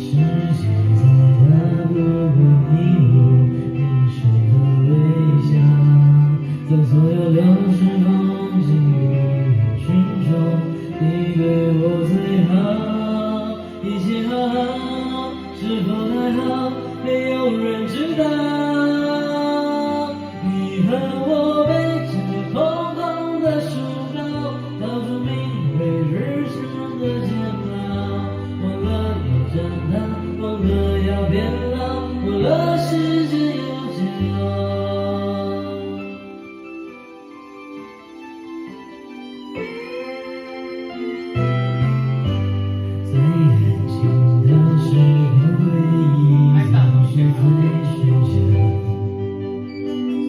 世界再大不过你我一生的微笑，在所有流逝风景与寻找，你对我最好，一切好好，是否还好，没有人知道。你和我背着空空的书包，到处名为日常的煎熬，忘了要长大，忘了要变老，忘了时间有骄傲。最安静的时候，回忆总是最喧嚣。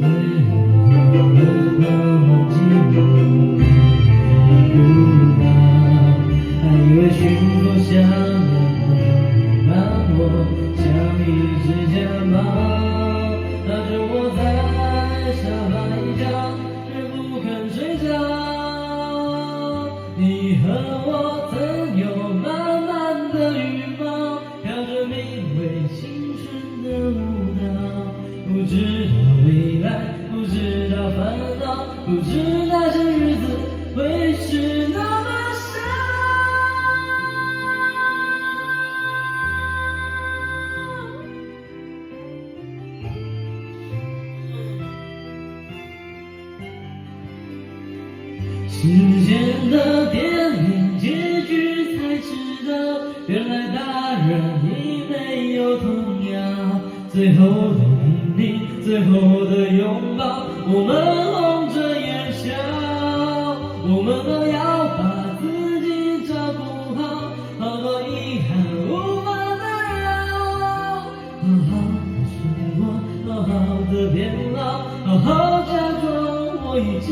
最后的狂欢寂寞，看不到。还以为寻佛相恋能伴我，像一只家猫，它就窝在沙发一角，却不肯睡觉。你和我曾有满满的羽毛，跳着名为青春的舞蹈，不知道未来，不知道烦恼，不知那些日子会是那么少。时间的电影结局才知道，原来大人已没有童谣。最后的叮咛，最后的拥抱，我们红着眼笑。我们都要把自己照顾好，好多遗憾无法打扰。好好的生活，好好的变老，好好假装我已经